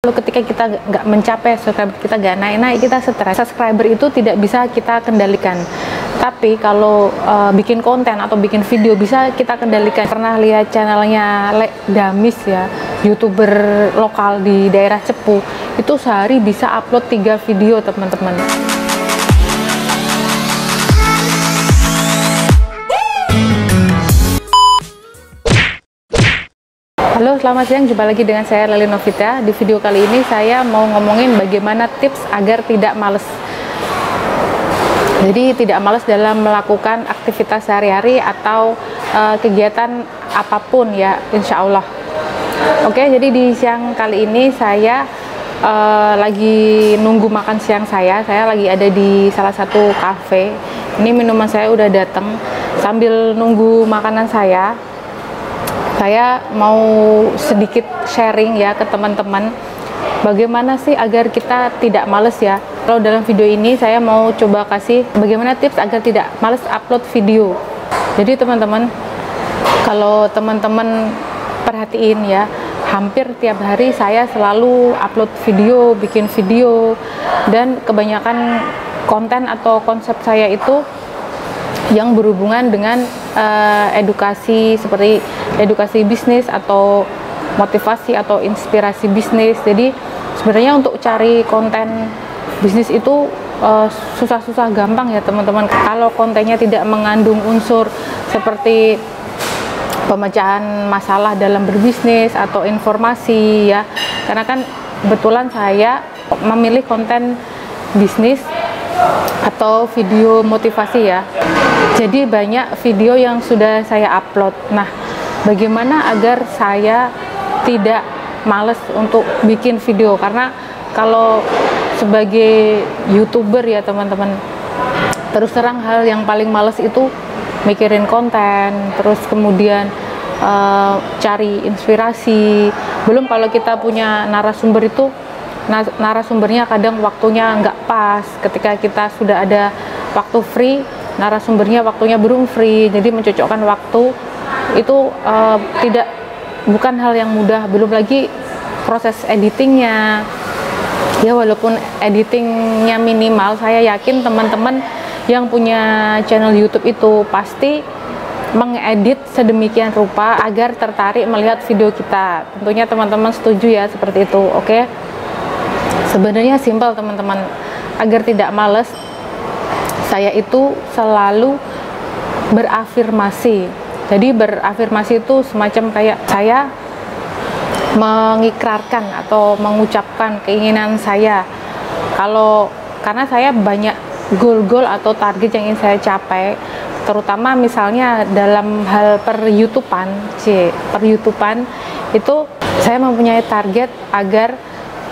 Lalu ketika kita nggak mencapai, subscriber kita nggak naik-naik, kita stres. Subscriber itu tidak bisa kita kendalikan. Tapi kalau bikin konten atau bikin video bisa kita kendalikan. Pernah lihat channelnya Damis ya, YouTuber lokal di daerah Cepu, itu sehari bisa upload 3 video teman-teman. Halo, selamat siang, jumpa lagi dengan saya Leli Novita. Di video kali ini saya mau ngomongin bagaimana tips agar tidak males. Jadi tidak males dalam melakukan aktivitas sehari-hari atau kegiatan apapun ya, insya Allah. Oke, jadi di siang kali ini saya lagi nunggu makan siang saya lagi ada di salah satu cafe. Ini minuman saya udah datang. Sambil nunggu makanan saya mau sedikit sharing ya ke teman-teman bagaimana sih agar kita tidak males ya. Kalau dalam video ini saya mau coba kasih bagaimana tips agar tidak males upload video. Jadi teman-teman, kalau teman-teman perhatiin ya, hampir tiap hari saya selalu upload video, bikin video, dan kebanyakan konten atau konsep saya itu yang berhubungan dengan edukasi, seperti edukasi bisnis atau motivasi atau inspirasi bisnis. Jadi sebenarnya untuk cari konten bisnis itu susah-susah gampang ya teman-teman. Kalau kontennya tidak mengandung unsur seperti pemecahan masalah dalam berbisnis atau informasi ya, karena kan kebetulan saya memilih konten bisnis atau video motivasi ya. Jadi banyak video yang sudah saya upload. Nah, bagaimana agar saya tidak males untuk bikin video? Karena kalau sebagai YouTuber ya teman-teman, terus terang hal yang paling males itu mikirin konten, terus kemudian cari inspirasi. Belum kalau kita punya narasumber itu, narasumbernya kadang waktunya nggak pas. Ketika kita sudah ada waktu free, narasumbernya waktunya belum free. Jadi mencocokkan waktu itu bukan hal yang mudah. Belum lagi proses editingnya ya, walaupun editingnya minimal, saya yakin teman-teman yang punya channel YouTube itu pasti mengedit sedemikian rupa agar tertarik melihat video kita. Tentunya teman-teman setuju ya seperti itu. Oke, sebenarnya simpel teman-teman. Agar tidak males, saya itu selalu berafirmasi. Jadi berafirmasi itu semacam kayak saya mengikrarkan atau mengucapkan keinginan saya. Karena saya banyak goal-goal atau target yang ingin saya capai, terutama misalnya dalam hal per YouTubean itu saya mempunyai target agar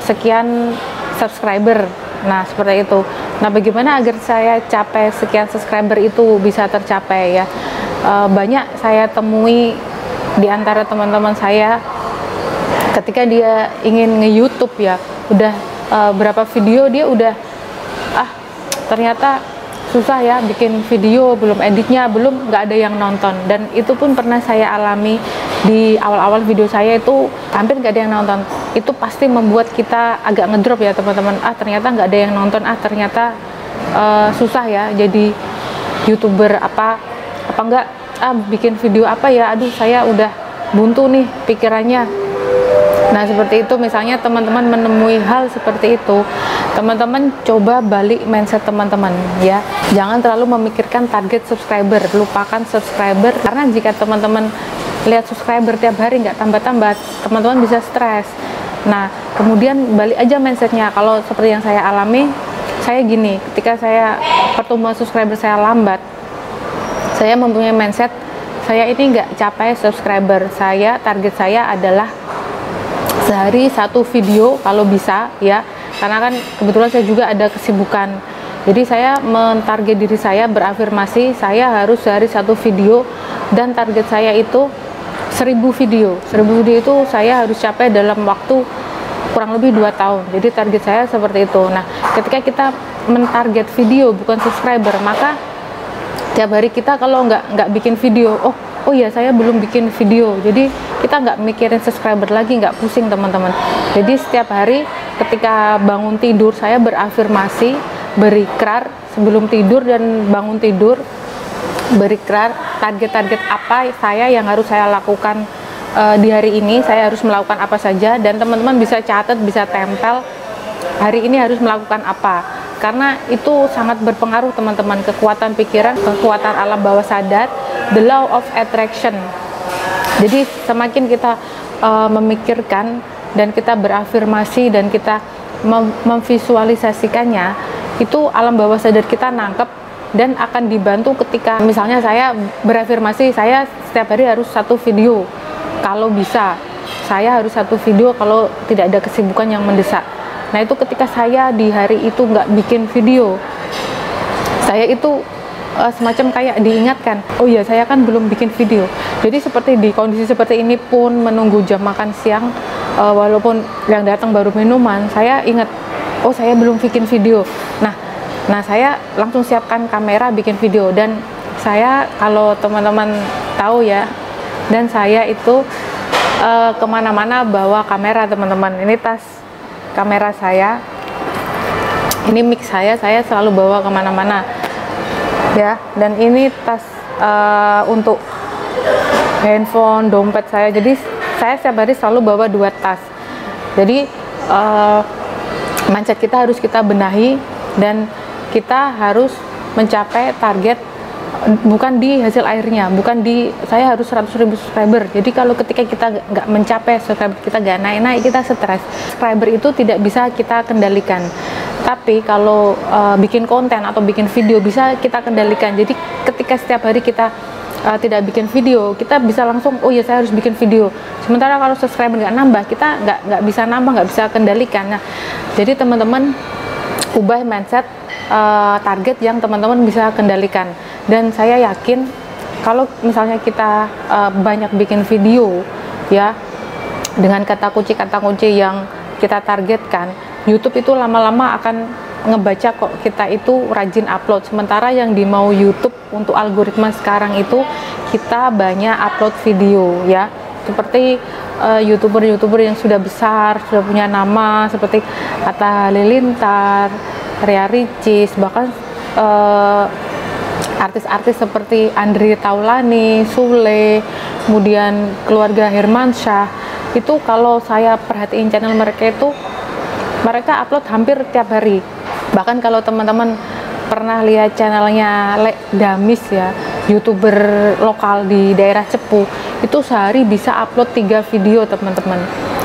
sekian subscriber. Nah, seperti itu. Nah, bagaimana agar saya capai sekian subscriber itu bisa tercapai ya? Banyak saya temui di antara teman-teman saya ketika dia ingin nge-YouTube ya, udah berapa video dia udah ternyata susah ya bikin video, belum editnya, nggak ada yang nonton. Dan itu pun pernah saya alami di awal-awal video saya, itu hampir nggak ada yang nonton. Itu pasti membuat kita agak ngedrop ya teman-teman. Ternyata nggak ada yang nonton, ternyata susah ya jadi YouTuber, apa enggak bikin video apa ya, aduh saya udah buntu nih pikirannya. Nah, seperti itu. Misalnya teman-teman menemui hal seperti itu, teman-teman coba balik mindset teman-teman ya. Jangan terlalu memikirkan target subscriber, lupakan subscriber, karena jika teman-teman lihat subscriber tiap hari nggak tambah-tambah, teman-teman bisa stres. Nah, kemudian balik aja mindsetnya. Kalau seperti yang saya alami, saya gini, ketika saya pertumbuhan subscriber saya lambat, saya mempunyai mindset saya ini nggak capai subscriber saya. Target saya adalah sehari 1 video kalau bisa ya, karena kan kebetulan saya juga ada kesibukan. Jadi saya mentarget diri saya, berafirmasi saya harus sehari 1 video, dan target saya itu 1000 video. 1000 video itu saya harus capai dalam waktu kurang lebih 2 tahun. Jadi target saya seperti itu. Nah, ketika kita mentarget video bukan subscriber, maka tiap hari kita kalau nggak bikin video, oh oh ya saya belum bikin video. Jadi kita nggak mikirin subscriber lagi, nggak pusing teman-teman. Jadi setiap hari ketika bangun tidur saya berafirmasi, berikrar sebelum tidur dan bangun tidur, berikrar target-target apa saya yang harus saya lakukan di hari ini. Saya harus melakukan apa saja, dan teman-teman bisa catat, bisa tempel hari ini harus melakukan apa, karena itu sangat berpengaruh teman-teman. Kekuatan pikiran, kekuatan alam bawah sadar, the law of attraction. Jadi semakin kita memikirkan dan kita berafirmasi dan kita memvisualisasikannya, itu alam bawah sadar kita nangkep dan akan dibantu. Ketika misalnya saya berafirmasi saya setiap hari harus 1 video, kalau bisa saya harus 1 video kalau tidak ada kesibukan yang mendesak. Nah itu ketika saya di hari itu nggak bikin video, saya itu semacam kayak diingatkan, oh ya saya kan belum bikin video. Jadi seperti di kondisi seperti ini pun, menunggu jam makan siang, walaupun yang datang baru minuman, saya ingat, oh saya belum bikin video. Nah saya langsung siapkan kamera bikin video. Dan saya, kalau teman-teman tahu ya, dan saya itu kemana-mana bawa kamera teman-teman. Ini tas kamera saya, ini mic saya selalu bawa kemana-mana ya. Dan ini tas untuk handphone, dompet saya. Jadi saya setiap hari selalu bawa 2 tas. Jadi mindset kita harus kita benahi, dan kita harus mencapai target bukan di hasil akhirnya, bukan di saya harus 100.000 subscriber. Jadi kalau ketika kita nggak mencapai subscriber, kita nggak naik-naik, kita stres. Subscriber itu tidak bisa kita kendalikan, tapi kalau bikin konten atau bikin video bisa kita kendalikan. Jadi ketika setiap hari kita tidak bikin video, kita bisa langsung, oh ya saya harus bikin video. Sementara kalau subscriber nggak nambah, kita nggak bisa nambah, nggak bisa kendalikan. Nah jadi teman-teman ubah mindset, target yang teman-teman bisa kendalikan. Dan saya yakin kalau misalnya kita banyak bikin video ya, dengan kata kunci yang kita targetkan, YouTube itu lama-lama akan ngebaca kok kita itu rajin upload. Sementara yang dimau YouTube untuk algoritma sekarang itu kita banyak upload video ya, seperti youtuber yang sudah besar, sudah punya nama, seperti Atta Halilintar, Ria Ricis, bahkan artis-artis seperti Andre Taulani, Sule, kemudian keluarga Hermansyah. Itu kalau saya perhatiin channel mereka itu, mereka upload hampir tiap hari. Bahkan kalau teman-teman pernah lihat channelnya Le Damis ya, youtuber lokal di daerah Cepu, itu sehari bisa upload 3 video teman-teman.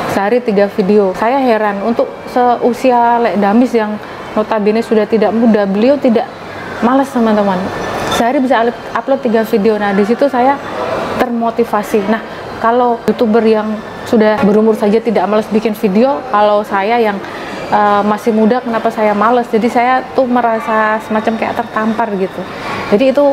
Sehari 3 video. Saya heran, untuk seusia Le Damis yang notabene sudah tidak muda, beliau tidak malas teman-teman. Sehari bisa upload 3 video. Nah di situ saya termotivasi. Nah kalau youtuber yang sudah berumur saja tidak malas bikin video, kalau saya yang masih muda, kenapa saya males? Jadi saya tuh merasa semacam kayak tertampar gitu. Jadi itu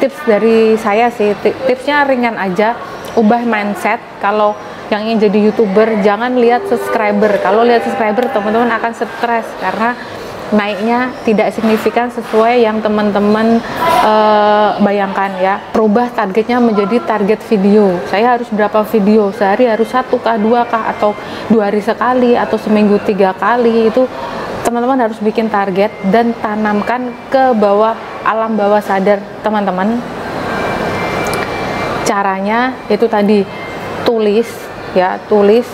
tips dari saya sih. Tipsnya ringan aja, ubah mindset. Kalau yang ingin jadi youtuber, jangan lihat subscriber. Kalau lihat subscriber, teman-teman akan stres karena naiknya tidak signifikan sesuai yang teman-teman bayangkan ya. Rubah targetnya menjadi target video. Saya harus berapa video sehari, harus 1 kah, 2 kah, atau 2 hari sekali, atau seminggu 3 kali. Itu teman-teman harus bikin target dan tanamkan ke bawah alam bawah sadar teman-teman. Caranya itu tadi, tulis ya, tulis.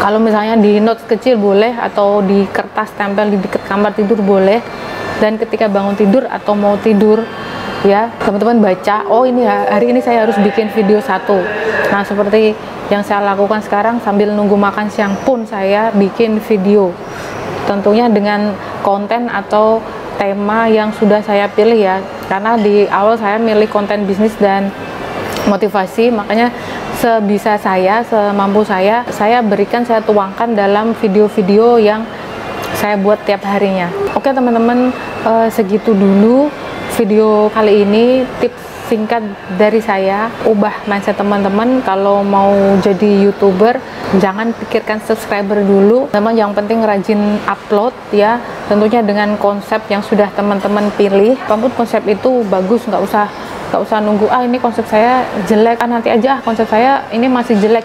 Kalau misalnya di notes kecil boleh, atau di kertas tempel di dekat kamar tidur boleh. Dan ketika bangun tidur atau mau tidur ya, teman-teman baca, oh ini hari ini saya harus bikin video 1. Nah seperti yang saya lakukan sekarang, sambil nunggu makan siang pun saya bikin video. Tentunya dengan konten atau tema yang sudah saya pilih ya, karena di awal saya milih konten bisnis dan motivasi, makanya sebisa saya, semampu saya berikan, saya tuangkan dalam video-video yang saya buat tiap harinya. Oke teman-teman, segitu dulu video kali ini, tips singkat dari saya. Ubah mindset teman-teman. Kalau mau jadi youtuber, jangan pikirkan subscriber dulu, memang yang penting rajin upload ya, tentunya dengan konsep yang sudah teman-teman pilih. Apapun konsep itu bagus, nggak usah Gak usah nunggu ini konsep saya jelek, nanti aja konsep saya ini masih jelek,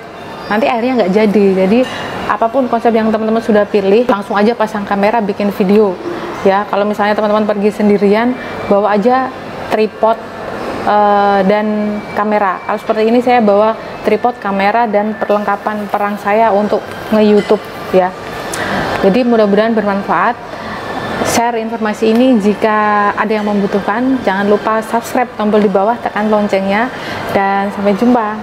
nanti akhirnya nggak jadi. Jadi apapun konsep yang teman-teman sudah pilih, langsung aja pasang kamera bikin video ya. Kalau misalnya teman-teman pergi sendirian, bawa aja tripod dan kamera. Kalau seperti ini saya bawa tripod, kamera, dan perlengkapan perang saya untuk nge-YouTube ya. Jadi mudah-mudahan bermanfaat. Share informasi ini jika ada yang membutuhkan. Jangan lupa subscribe, tombol di bawah, tekan loncengnya, dan sampai jumpa.